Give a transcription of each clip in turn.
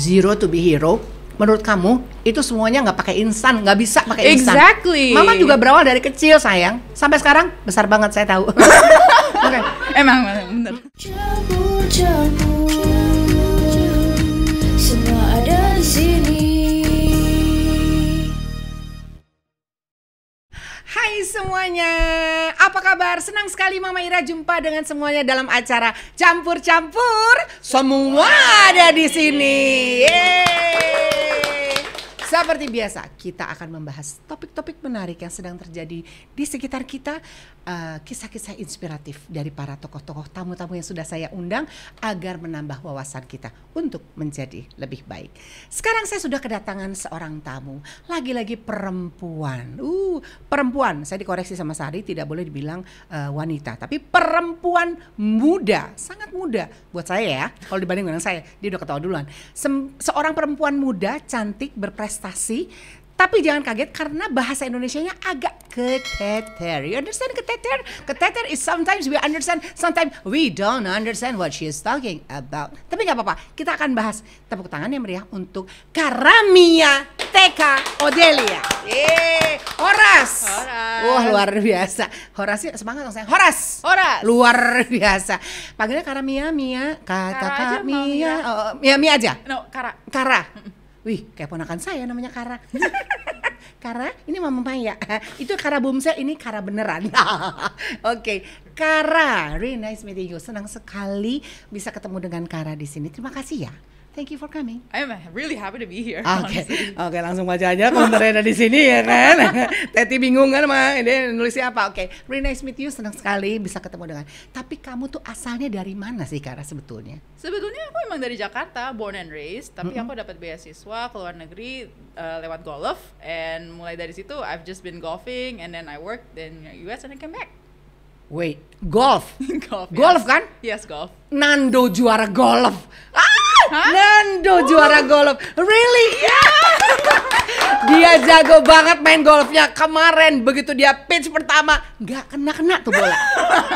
zero to be hero. Menurut kamu itu semuanya nggak pakai instan, nggak bisa pakai instan. Exactly. Mama juga berawal dari kecil sayang, sampai sekarang besar banget saya tahu. Oke, emang bener. Campur-campur, semua ada di sini. Hai semuanya, apa kabar? Senang sekali Mama Ira jumpa dengan semuanya dalam acara Campur-Campur. Semua ada di sini. Yeay. Seperti biasa, kita akan membahas topik-topik menarik yang sedang terjadi di sekitar kita, kisah-kisah inspiratif dari para tokoh-tokoh tamu-tamu yang sudah saya undang agar menambah wawasan kita untuk menjadi lebih baik. Sekarang saya sudah kedatangan seorang tamu, lagi-lagi perempuan. Perempuan, saya dikoreksi sama Sari, tidak boleh dibilang wanita, tapi perempuan muda, sangat muda buat saya ya. Kalau dibanding dengan saya, dia udah ketawa duluan. Seorang perempuan muda, cantik, berprestasi, tapi jangan kaget karena bahasa Indonesianya agak keteter. You understand keteter? Keteter is sometimes we understand, sometimes we don't understand what she is talking about. Tapi nggak apa-apa, kita akan bahas. Tepuk tangan yang meriah untuk Karamia Teka Odelia. Yeay, Horas. Wah, luar biasa. Horas, semangat dong saya. Horas. Luar biasa. Panggilnya Karamia, Mia, Kakak Mia. Mia aja. No, Kara. Wih, kayak ponakan saya namanya Kara. Kara, ini Mama Maya. Itu Kara Bumsel, ini Kara beneran. Oke, Kara, really nice meeting you. Senang sekali bisa ketemu dengan Kara di sini. Terima kasih ya. Thank you for coming. I'm really happy to be here. Oke, langsung baca aja komentarnya ada di sini ya kan. Teti bingung kan mah, ini nulisnya apa? Oke, really nice meet you, senang sekali bisa ketemu dengan. Tapi kamu tuh asalnya dari mana sih Kara sebetulnya? Sebetulnya aku emang dari Jakarta, born and raised, tapi aku dapat beasiswa ke luar negeri lewat golf, and mulai dari situ I've just been golfing, and then I worked in US and I came back. Wait, golf? Golf, Yes. Kan? Yes, golf. Nando juara golf. Hah? Nando juara golf. Really? Dia jago banget main golfnya. Kemarin begitu dia pitch pertama nggak kena tuh bola.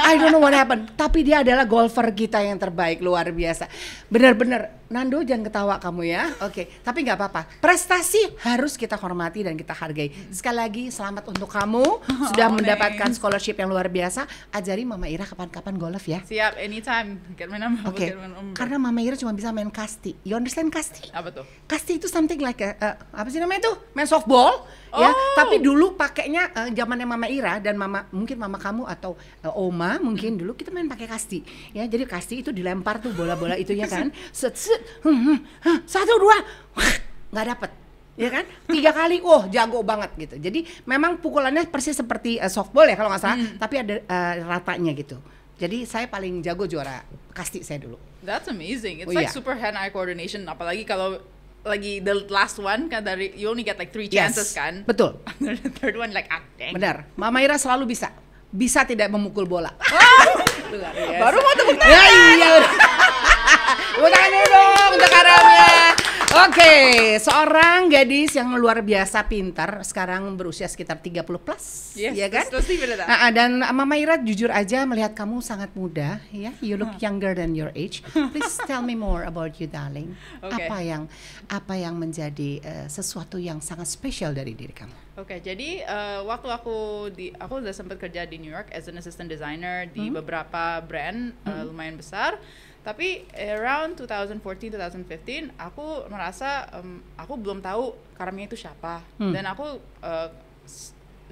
I don't know what happened. Tapi dia adalah golfer kita yang terbaik, luar biasa. Bener-bener Nando, jangan ketawa kamu ya. Oke, tapi nggak apa-apa. Prestasi harus kita hormati dan kita hargai. Sekali lagi selamat untuk kamu sudah mendapatkan scholarship yang luar biasa. Ajari Mama Ira kapan-kapan golf ya. Siap, anytime. Get my number. Oke, karena Mama Ira cuma bisa main kasti. You understand kasti? Apa tuh? Kasti itu something like apa sih namanya itu? Main softball. Ya, tapi dulu pakainya zamannya Mama Ira dan mungkin mama kamu atau Oma mungkin dulu kita main pakai kasti. Ya, jadi kasti itu dilempar tuh bola-bola itunya kan. Set, 1, 2, nggak dapet. Ya kan? 3 kali, jago banget gitu. Jadi memang pukulannya persis seperti softball ya kalau nggak salah, tapi ada ratanya gitu. Jadi saya paling jago juara kasti saya dulu. That's amazing. It's like super hand-eye coordination. Apalagi kalau lagi the last one kan, dari you only get like 3 chances kan. Betul. The third one like dang. Benar. Mama Ira selalu bisa tidak memukul bola. Luar biasa. Baru mau tepuk tangan. Ya iya. Tepuk tangan dulu dong untuk Karamia. Oke, seorang gadis yang luar biasa pintar, sekarang berusia sekitar 30 plus, Yes, ya kan? let's leave it at that. Dan Mama Ira jujur aja melihat kamu sangat muda, ya. You look younger than your age. Please tell me more about you, darling. Okay. Apa yang menjadi sesuatu yang sangat spesial dari diri kamu? Oke, jadi waktu aku udah sempat kerja di New York as an assistant designer di beberapa brand lumayan besar. Tapi around 2014-2015 aku merasa aku belum tahu Karamia itu siapa, dan aku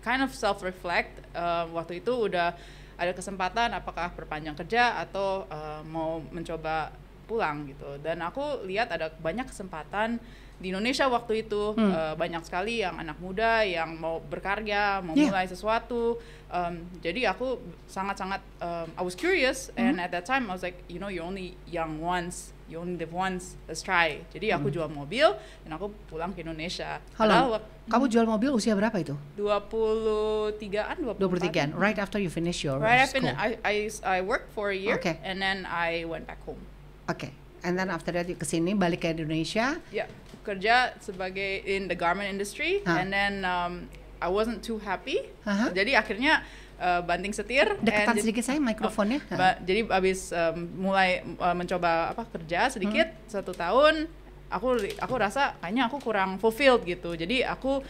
kind of self-reflect. Waktu itu udah ada kesempatan apakah perpanjang kerja atau mau mencoba pulang gitu, dan aku lihat ada banyak kesempatan di Indonesia waktu itu. Banyak sekali yang anak muda yang mau berkarya, mau mulai sesuatu. Jadi aku sangat-sangat I was curious, and at that time I was like, you know, you're only young once, you only live once, let's try. Jadi aku jual mobil dan aku pulang ke Indonesia. Halo, kamu jual mobil usia berapa itu? 23-an, 23-an, right after you finish your school. I worked for a year, Okay. and then I went back home. Oke, and then after that you kesini balik ke Indonesia. Ya, kerja sebagai in the garment industry, and then I wasn't too happy. Jadi akhirnya banting setir. Dekatan sedikit saya mikrofonnya. Jadi abis mulai mencoba kerja sedikit 1 tahun, aku rasa kayaknya aku kurang fulfilled gitu. Jadi aku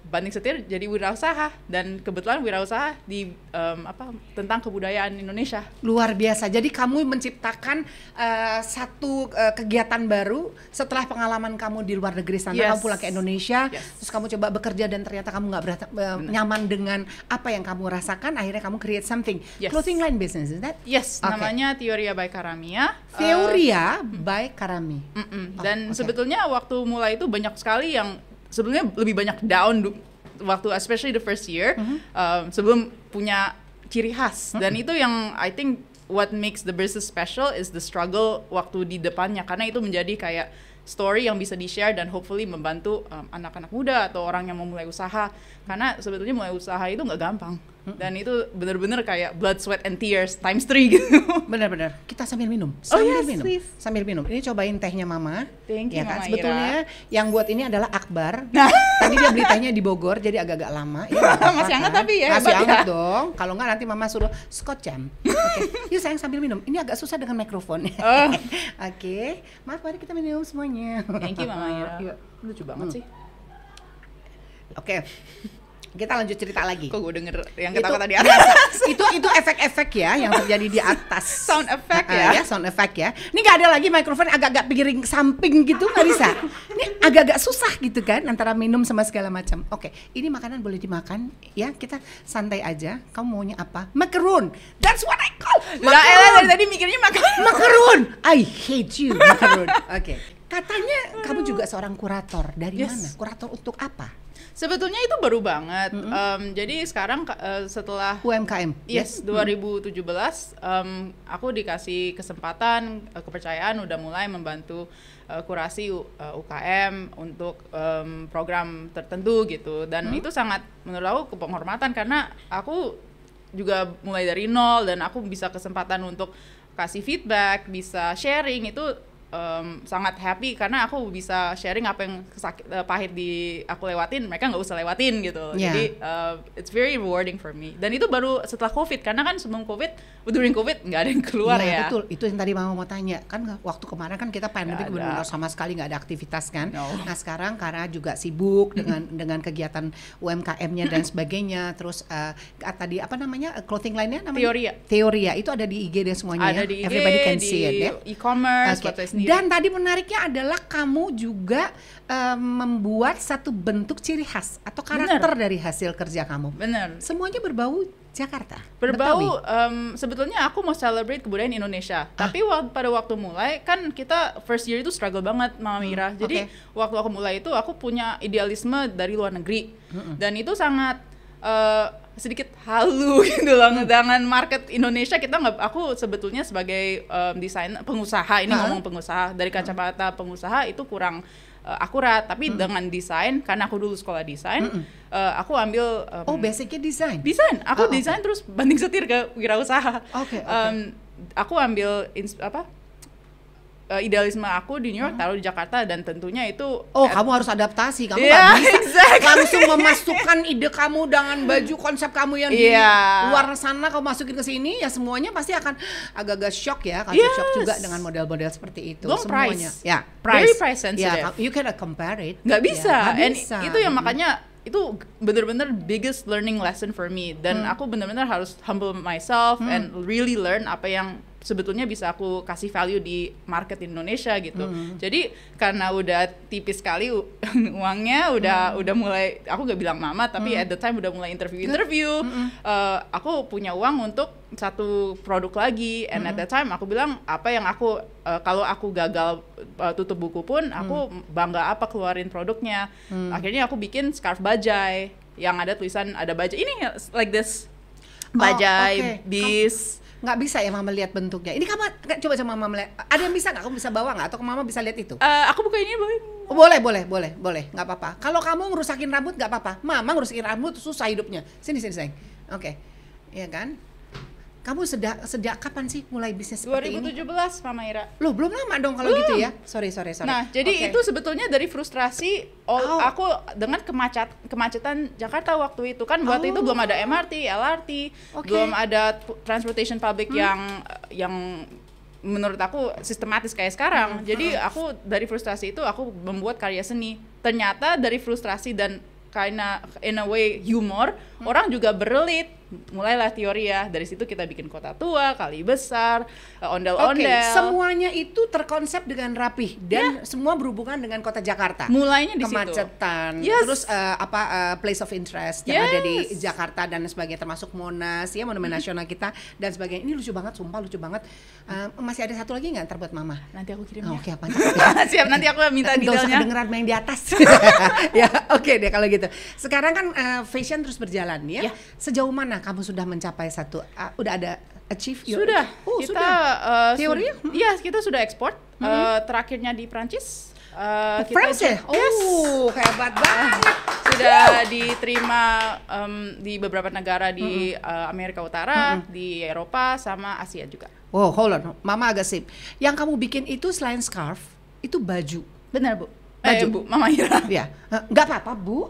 banding setir jadi wirausaha, dan kebetulan wirausaha di tentang kebudayaan Indonesia. Luar biasa. Jadi kamu menciptakan satu kegiatan baru setelah pengalaman kamu di luar negeri sana. Kamu pulang ke Indonesia, terus kamu coba bekerja dan ternyata kamu nggak nyaman dengan apa yang kamu rasakan. Akhirnya kamu create something. Clothing line business, is that? Yes, namanya Theoria by Karamia. Theoria by Karami. Dan sebetulnya waktu mulai itu banyak sekali yang sebenarnya lebih banyak down waktu especially the first year, sebelum punya ciri khas. Dan itu yang I think what makes the business special is the struggle waktu di depannya, karena itu menjadi kayak story yang bisa di-share dan hopefully membantu anak-anak muda atau orang yang mau mulai usaha, karena sebetulnya mulai usaha itu nggak gampang. Dan itu bener-bener kayak blood, sweat, and tears times 3 gitu. Bener-bener. Kita sambil minum. Please. Sambil minum. Ini cobain tehnya Mama. Thank you, kan? Mama Sebetulnya yang buat ini adalah Akbar. Tadi dia beli tehnya di Bogor, jadi agak-agak lama. Ya, masih hangat tapi ya. Masih hangat dong. Kalau nggak nanti Mama suruh Scotch jam. Oke. Yuk sayang sambil minum. Ini agak susah dengan mikrofon. Oke. Maaf, mari kita minum semuanya. Thank you, Mama Ira. Yuk. Lucu banget sih. Oke. Kita lanjut cerita lagi. Kok gue denger yang kata-kata di atas? Itu efek-efek ya yang terjadi di atas. Sound effect ya? Sound effect ya. Ini nggak ada lagi mikrofon agak-agak piring samping gitu, nggak bisa. Ini agak-agak susah gitu kan antara minum sama segala macam. Oke, ini makanan boleh dimakan ya. Kita santai aja. Kamu maunya apa? Macaron. That's what I call macaron. Tadi mikirnya macaron. I hate you macaron. Oke. Katanya kamu juga seorang kurator. Dari mana? Kurator untuk apa? Sebetulnya itu baru banget. Jadi sekarang setelah UMKM. Yes, 2017 aku dikasih kesempatan, kepercayaan udah mulai membantu kurasi UKM untuk program tertentu gitu. Dan itu sangat menurut aku penghormatan, karena aku juga mulai dari nol dan aku bisa kesempatan untuk kasih feedback, bisa sharing. Itu sangat happy karena aku bisa sharing apa yang pahit di aku lewatin, mereka nggak usah lewatin gitu. Jadi it's very rewarding for me. Dan itu baru setelah COVID, karena kan sebelum COVID, during COVID nggak ada yang keluar ya. Betul, itu yang tadi Mama mau tanya. Kan waktu kemarin kan kita pandemi benar-benar sama sekali nggak ada aktivitas kan. Nah sekarang karena juga sibuk dengan kegiatan UMKM-nya dan sebagainya. Terus tadi apa namanya clothing line-nya namanya? Theoria. Itu ada di IG deh semuanya. Ada di IG, Everybody can see it ya. E-commerce, Dan tadi menariknya adalah kamu juga membuat satu bentuk ciri khas atau karakter dari hasil kerja kamu. Bener. Semuanya berbau Jakarta. Berbau, sebetulnya aku mau celebrate kebudayaan Indonesia. Tapi pada waktu mulai, kan kita first year itu struggle banget, Mama Mira. Jadi waktu aku mulai itu, aku punya idealisme dari luar negeri. Dan itu sangat sedikit halu gitu loh, dengan market Indonesia kita nggak, aku sebetulnya sebagai desainer pengusaha, ini ngomong pengusaha, dari kacamata pengusaha itu kurang akurat, tapi dengan desain, karena aku dulu sekolah desain, aku ambil basicnya desain, aku desain terus banding setir ke wirausaha. Aku ambil idealisme aku di New York taruh di Jakarta, dan tentunya itu kamu harus adaptasi, kamu nggak bisa langsung memasukkan ide kamu dengan baju konsep kamu yang di luar sana kamu masukin ke sini, ya semuanya pasti akan agak-agak shock ya, shock juga dengan model-model seperti itu. Semuanya very price sensitive. You cannot compare it, nggak bisa. Itu yang makanya itu bener-bener biggest learning lesson for me, dan aku bener-bener harus humble myself and really learn apa yang sebetulnya bisa aku kasih value di market Indonesia gitu. Jadi karena udah tipis sekali uangnya, udah mulai, aku gak bilang mama, tapi at the time udah mulai interview. Aku punya uang untuk satu produk lagi, and at that time aku bilang apa yang aku kalau aku gagal tutup buku pun aku bangga apa keluarin produknya. Akhirnya aku bikin scarf bajai yang ada tulisan, ada bajai ini like this, bajai bis. Nggak bisa ya Mama lihat bentuknya. Ini kamu coba Mama melihat. Ada yang bisa nggak? Kamu bisa bawa nggak? Atau Mama bisa lihat itu? Aku buka ini boleh. Boleh. Nggak apa-apa. Kalau kamu ngerusakin rambut nggak apa-apa. Mama ngerusakin rambut susah hidupnya. Sini sayang. Oke. Iya kan? Kamu sejak kapan sih mulai bisnis seperti 2017, ini? Mama Ira. Loh, belum lama dong kalau gitu ya? Sorry. Nah, jadi itu sebetulnya dari frustrasi aku dengan kemacetan Jakarta waktu itu. Kan waktu itu belum ada MRT, LRT, belum ada transportation public yang menurut aku sistematis kayak sekarang. Jadi aku dari frustrasi itu aku membuat karya seni. Ternyata dari frustrasi dan karena in a way humor, orang juga berelite. Mulailah Teoria, dari situ kita bikin Kota Tua, Kali Besar, ondel-ondel. Semuanya itu terkonsep dengan rapih dan semua berhubungan dengan Kota Jakarta. Mulainya di situ. Kemacetan, terus place of interest yang ada di Jakarta dan sebagainya, termasuk Monas, ya Monumen Nasional kita dan sebagainya. Ini lucu banget, sumpah lucu banget. Masih ada satu lagi nggak ntar buat Mama? Nanti aku kirim ya. Oke, apa? Siap, nanti aku minta detailnya. Nggak usah kedengeran main di atas. Ya, oke deh kalau gitu. Sekarang kan fashion terus berjalan ya. Sejauh mana kamu sudah mencapai satu? Udah ada achieve? Sudah. Kita Teori? Iya, kita sudah ekspor. Terakhirnya di Prancis. France ya? Oh, hebat banget. Sudah diterima di beberapa negara di Amerika Utara, di Eropa, sama Asia juga. Oh, hold on. Mama agak sip. Yang kamu bikin itu selain scarf, itu baju. Benar, Bu. Baju. Bu, Mama Ira. Ya, nggak apa-apa Bu.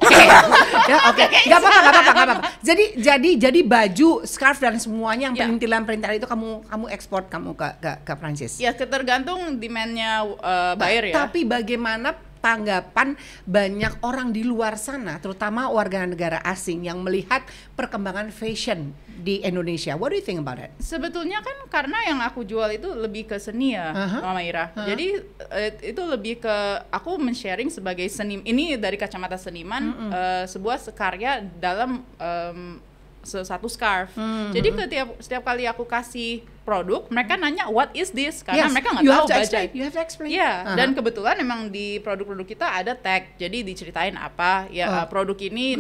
Ya, oke. Nggak apa-apa. Jadi baju, scarf dan semuanya yang perintilan-perintilan itu kamu ekspor kamu ke Prancis. Ya, tergantung demand-nya buyer ya. Tapi bagaimana tanggapan banyak orang di luar sana, terutama warga negara asing yang melihat perkembangan fashion di Indonesia? What do you think about it? Sebetulnya kan karena yang aku jual itu lebih ke seni ya, Mama Ira. Jadi itu lebih ke aku men-sharing sebagai seni. Ini dari kacamata seniman, sebuah karya dalam satu scarf. Jadi setiap kali aku kasih produk, mereka nanya what is this, karena mereka nggak tahu bajai. You have to explain. Iya, dan kebetulan emang di produk-produk kita ada tag, jadi diceritain apa ya produk ini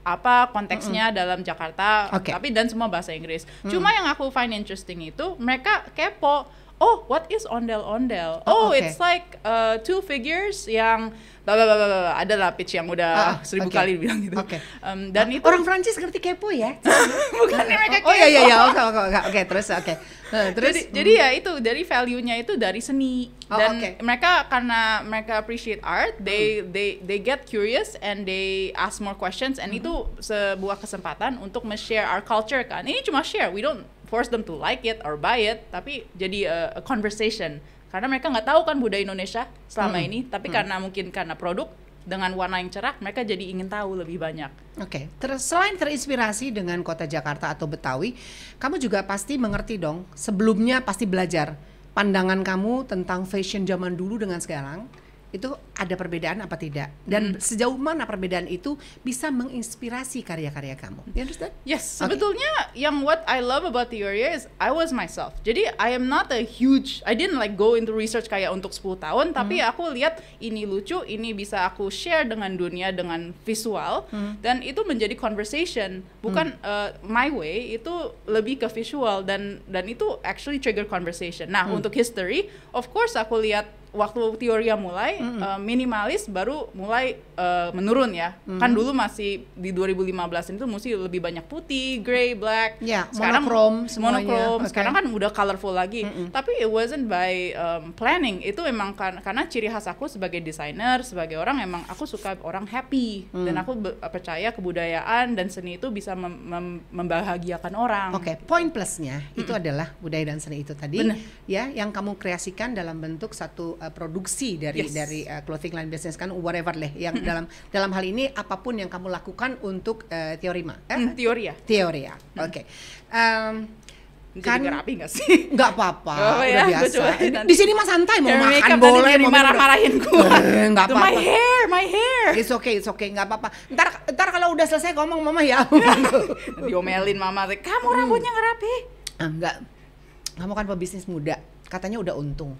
apa konteksnya dalam Jakarta, tapi dan semua bahasa Inggris. Cuma yang aku find interesting itu mereka kepo. Oh, what is ondel-ondel? It's like two figures yang ada lah pitch yang udah 1000 kali bilang gitu. Dan itu orang Prancis ngerti kepo ya? Bukan mereka kepo. Oh iya. Oke, terus. Jadi ya itu dari value-nya itu dari seni. Dan mereka karena mereka appreciate art, they get curious and they ask more questions, and itu sebuah kesempatan untuk share our culture kan. Ini cuma share, we don't force them to like it or buy it, tapi jadi a conversation. Karena mereka nggak tahu kan budaya Indonesia selama ini, tapi karena produk dengan warna yang cerah, mereka jadi ingin tahu lebih banyak. Oke. Selain terinspirasi dengan Kota Jakarta atau Betawi, kamu juga pasti mengerti dong, sebelumnya pasti belajar pandangan kamu tentang fashion zaman dulu dengan sekarang. Itu ada perbedaan apa tidak? Dan sejauh mana perbedaan itu bisa menginspirasi karya-karya kamu? You understand? Yes, sebetulnya yang what I love about Teoria is I was myself. Jadi I am not I didn't like go into research kayak untuk 10 tahun, tapi aku lihat ini lucu, ini bisa aku share dengan dunia dengan visual, dan itu menjadi conversation. Bukan my way, itu lebih ke visual dan itu actually trigger conversation. Nah, untuk history, of course aku lihat waktu Teoria mulai minimalis baru mulai menurun ya. Kan dulu masih di 2015 itu mesti lebih banyak putih, grey, black. Sekarang monokrom. Sekarang kan udah colorful lagi. Tapi it wasn't by planning. Itu memang karena ciri khas aku sebagai desainer, sebagai orang emang aku suka orang happy dan aku percaya kebudayaan dan seni itu bisa membahagiakan orang. Poin plusnya itu adalah budaya dan seni itu tadi. Bener. Ya, yang kamu kreasikan dalam bentuk satu produksi dari clothing line business kan, whatever lah yang dalam hal ini apapun yang kamu lakukan untuk Teoria. Oke. Kan nggak rapi nggak sih? Nggak apa-apa, udah biasa. Di sini mah santai, mau makan boleh, mau marah-marahin gua. Nggak apa-apa. My hair. It's okay, nggak apa-apa. Ntar kalau udah selesai ngomong Mama ya. Diomelin Mama, kamu rambutnya nggak rapi. Enggak, kamu kan pebisnis muda, katanya udah untung.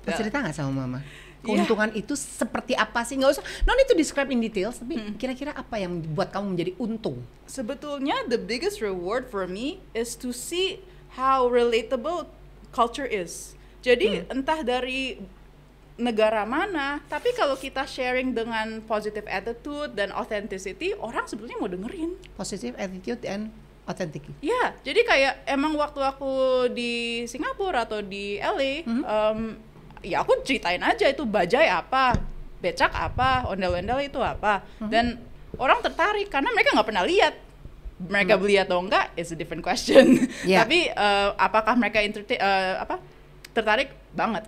Mau cerita nggak sama Mama? Keuntungan itu seperti apa sih? Nggak usah, no need to describe in details, tapi kira-kira apa yang buat kamu menjadi untung? Sebetulnya the biggest reward for me is to see how relatable culture is. Jadi entah dari negara mana, tapi kalau kita sharing dengan positive attitude dan authenticity, orang sebetulnya mau dengerin. Positive attitude and authentic. Ya, jadi kayak emang waktu aku di Singapura atau di LA, ya aku ceritain aja itu bajai apa, becak apa, ondel-ondel itu apa, dan orang tertarik karena mereka nggak pernah lihat mereka beli atau enggak is a different question. Yeah. Tapi apakah mereka tertarik banget?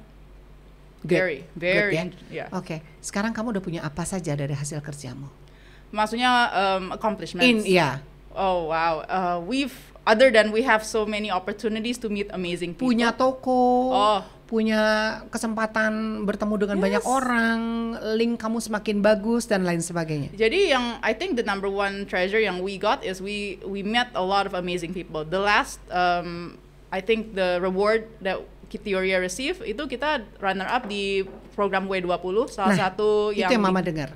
Good. Very. Good, ya? Yeah. Oke. Sekarang kamu udah punya apa saja dari hasil kerjamu? Maksudnya accomplishments. Oh wow. Other than we have so many opportunities to meet amazing people. Punya toko. Punya kesempatan bertemu dengan banyak orang, link kamu semakin bagus dan lain sebagainya. Jadi yang I think the number one treasure yang we got is we met a lot of amazing people. The last I think the reward that Theoria receive itu kita runner up di program W20, salah satu yang Mama dengar.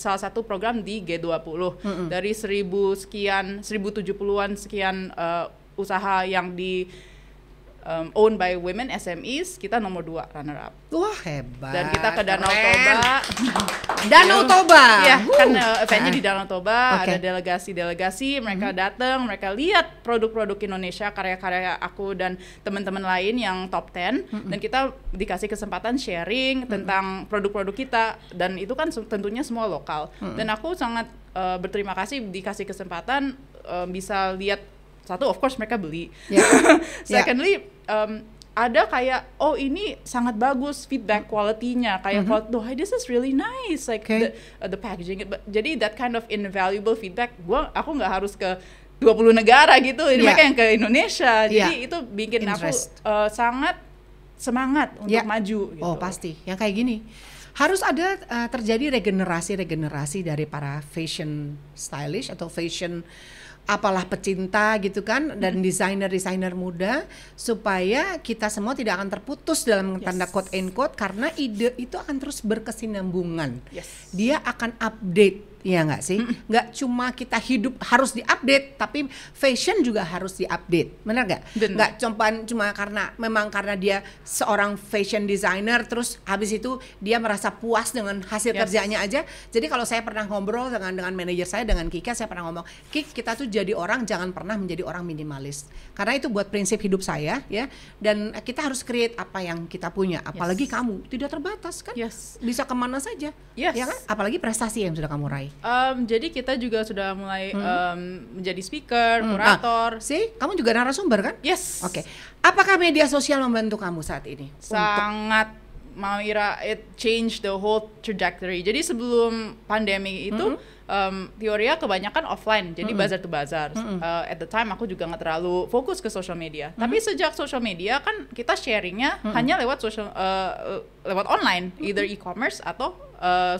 Salah satu program di G20. Dari 1070-an sekian usaha yang di owned by women SMEs, kita nomor 2 runner up. Wah, hebat. Dan kita ke Danau Toba. Danau Toba. Iya, kan eventnya di Danau Toba, ada delegasi-delegasi, mereka datang, mereka lihat produk-produk Indonesia, karya-karya aku dan teman-teman lain yang top 10, dan kita dikasih kesempatan sharing tentang produk-produk kita, dan itu kan tentunya semua lokal. Dan aku sangat berterima kasih dikasih kesempatan bisa lihat. Satu, of course mereka beli. Secondly, ada kayak, oh ini sangat bagus feedback quality-nya, kayak this is really nice, like the packaging. Jadi that kind of invaluable feedback, aku nggak harus ke 20 negara gitu, mereka yang ke Indonesia. Jadi itu bikin aku sangat semangat untuk maju. Gitu. Oh pasti, yang kayak gini. Harus ada terjadi regenerasi dari para fashion stylish atau fashion apalah pecinta gitu kan, dan desainer muda, supaya kita semua tidak akan terputus dalam tanda quote and quote, karena ide itu akan terus berkesinambungan. Dia akan update. Iya nggak sih? Nggak cuma kita hidup harus diupdate, tapi fashion juga harus diupdate, benar nggak? Nggak cuma karena dia seorang fashion designer, terus habis itu dia merasa puas dengan hasil kerjanya aja. Jadi kalau saya pernah ngobrol dengan manajer saya, dengan Kika, saya pernah ngomong, Kik, kita tuh jadi orang jangan pernah menjadi orang minimalis, karena itu buat prinsip hidup saya ya. Dan kita harus create apa yang kita punya, apalagi kamu tidak terbatas kan, bisa kemana saja, ya kan? Apalagi prestasi yang sudah kamu raih. Jadi kita juga sudah mulai menjadi speaker, kurator. Kamu juga narasumber kan? Yes. Oke. Apakah media sosial membantu kamu saat ini? Sangat, Maira, it changed the whole trajectory. Jadi sebelum pandemi itu, Theoria kebanyakan offline, jadi bazar to bazar. At the time aku juga nggak terlalu fokus ke social media. Tapi sejak social media kan kita sharingnya hanya lewat lewat online, either e-commerce atau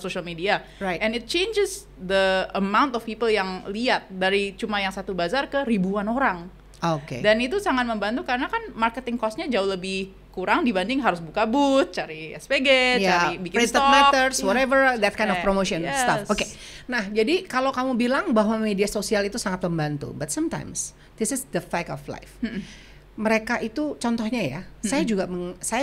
social media, and it changes the amount of people yang lihat dari cuma yang satu bazar ke ribuan orang. Dan itu sangat membantu karena kan marketing cost-nya jauh lebih kurang dibanding harus buka booth, cari SPG, cari bikin stok, matters, whatever that kind of promotion stuff. Nah, jadi kalau kamu bilang bahwa media sosial itu sangat membantu, but sometimes this is the fact of life. Mereka itu contohnya ya, saya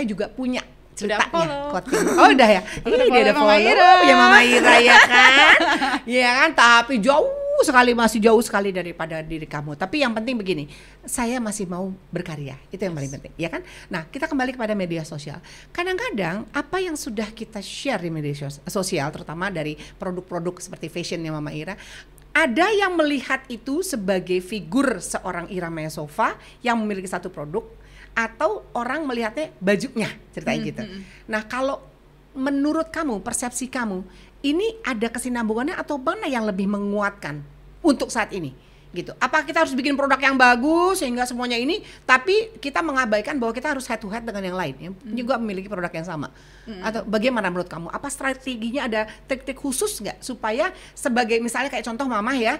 juga punya ceritanya. Udah ya. Dia ada follow ya Mama Ira ya kan? Iya kan, tapi masih jauh sekali daripada diri kamu. Tapi yang penting begini, saya masih mau berkarya. Itu yang paling penting, ya kan? Nah, kita kembali kepada media sosial. Kadang-kadang apa yang sudah kita share di media sosial, terutama dari produk-produk seperti fashionnya Mama Ira, ada yang melihat itu sebagai figur seorang Ira Mesofa yang memiliki satu produk, atau orang melihatnya bajunya, ceritanya gitu. Nah, kalau menurut kamu, persepsi kamu, ini ada kesinambungannya atau mana yang lebih menguatkan untuk saat ini? Gitu. Apa kita harus bikin produk yang bagus sehingga semuanya ini, tapi kita mengabaikan bahwa kita harus head to head dengan yang lain yang juga memiliki produk yang sama? Atau bagaimana menurut kamu? Apa strateginya, ada trik-trik khusus nggak supaya sebagai misalnya kayak contoh Mama ya,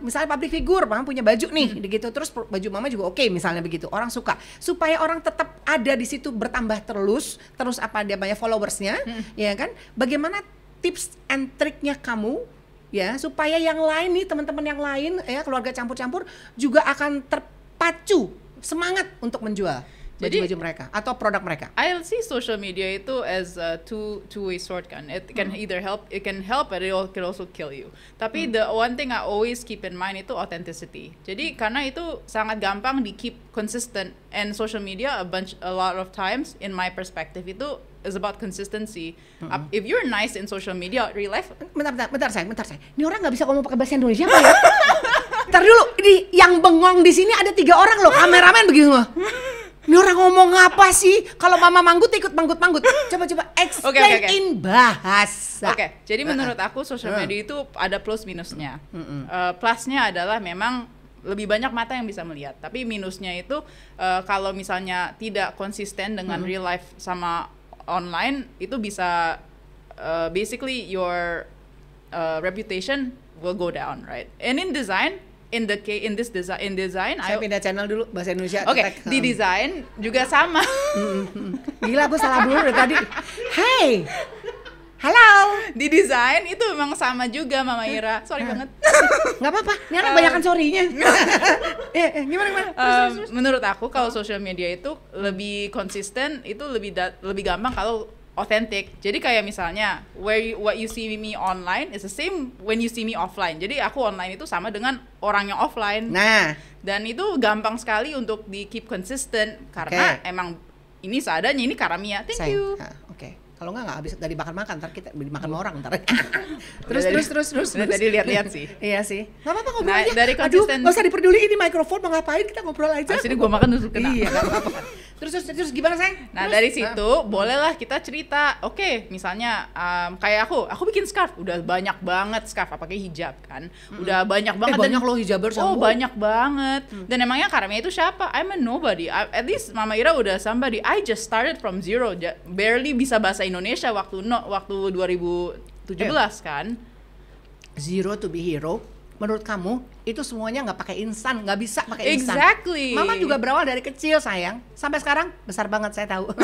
misalnya public figure, Mama punya baju nih, gitu, terus baju Mama juga oke, misalnya begitu, orang suka, supaya orang tetap ada di situ, bertambah terus apa dia banyak followersnya, ya kan? Bagaimana tips and triknya kamu? Ya, supaya yang lain nih, teman-teman yang lain ya, keluarga campur-campur juga akan terpacu semangat untuk menjual baju-baju mereka atau produk mereka. I see social media itu as a two-way sword kan. It can either help, but it can also kill you. Tapi the one thing I always keep in mind itu authenticity. Jadi karena itu sangat gampang di keep consistent, and social media a lot of times in my perspective itu is about consistency. If you're nice in social media, real life. Bentar sayang. Ini orang nggak bisa ngomong pakai bahasa Indonesia apa ya? Ntar dulu, ini yang bengong di sini ada 3 orang loh, kameramen begitu loh. Ini orang ngomong apa sih? Kalau Mama manggut ikut manggut-manggut. Coba explain in bahasa. Oke, jadi menurut aku social media itu ada plus minusnya. Plusnya adalah memang lebih banyak mata yang bisa melihat. Tapi minusnya itu kalau misalnya tidak konsisten dengan real life sama online, itu bisa basically your reputation will go down, right? And in design, in design, Saya pindah channel dulu bahasa Indonesia. Oke, di desain juga sama. Gila, gue salah dulu dari tadi. Hey, halo. Di desain itu memang sama juga, Mama Ira. Sorry banget. Nggak apa-apa, ini anak banyakan sorry-nya. Gimana? Terus. Menurut aku kalau social media itu lebih konsisten, itu lebih gampang kalau authentic. Jadi kayak misalnya what you see me online is the same when you see me offline. Jadi aku online itu sama dengan orang yang offline. Nah, dan itu gampang sekali untuk di keep consistent karena emang ini seadanya, ini karamia. Thank you. Oke. Kalau nggak habis dari makan-makan, ntar kita dimakan sama orang ntar. terus. Tadi lihat-lihat sih. Iya sih. Nggak apa-apa, ngobrol aja. Dari konsisten. Nggak usah dipeduliin ini mikrofon mau ngapain, kita ngobrol aja. Sini gua makan dulu kena. Iya, nggak apa-apa. Terus gimana, sayang? Nah, dari situ bolehlah kita cerita. Oke, misalnya kayak aku bikin scarf. Udah banyak banget scarf, pakai hijab kan. Udah banyak banget. Banyak loh hijabers. Oh, banyak banget. Dan emangnya karamia itu siapa? I'm a nobody. At least Mama Ira udah somebody. I just started from zero. Barely bisa bahasa Indonesia waktu 2017 kan. Zero to be hero. Menurut kamu itu semuanya nggak pakai instan, nggak bisa pakai instan. Exactly. Mama juga berawal dari kecil, sayang. Sampai sekarang besar banget, saya tahu.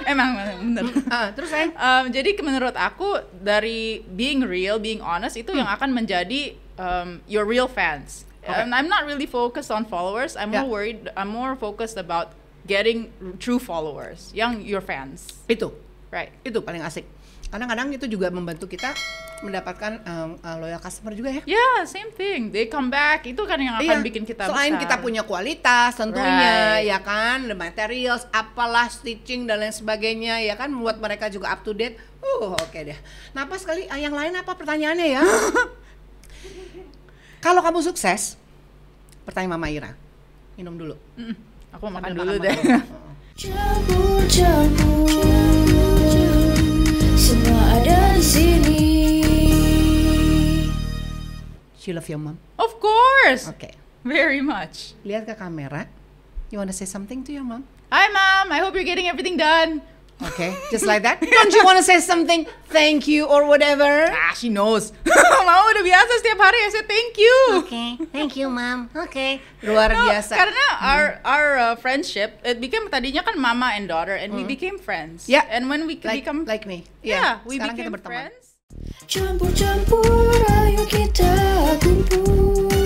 Emang bener. Terus sayang. Jadi menurut aku dari being real, being honest itu yang akan menjadi your real fans. I'm not really focused on followers. I'm more focused about getting true followers, yang your fans. Itu. Right. Itu paling asik. Kadang-kadang itu juga membantu kita mendapatkan loyal customer juga ya. Yeah, same thing. They come back. Itu kan yang akan bikin kita selain besar. kita punya kualitas tentunya, ya kan, the materials, apalah stitching dan lain sebagainya, ya kan, membuat mereka juga up to date. Oke deh. Nah, apa sekali yang lain apa pertanyaannya ya? Kalau kamu sukses, pertanyaan Mama Ira. Minum dulu. Aku makan dulu deh. Campur, semua ada di sini. You love your mom? Of course. Okay. Very much. Lihat ke kamera. You wanna say something to your mom? Hi, Mom. I hope you're getting everything done. Okay, just like that. Don't you wanna say something? Thank you or whatever? She knows. Mama udah biasa setiap hari I say thank you. Okay, thank you, Mom. Okay, luar biasa. Karena our friendship, it became tadinya kan mama and daughter, and we became friends. Yeah. And when we become like me. Yeah, we sekarang Campur, became campur, friends. ayo kita kumpul.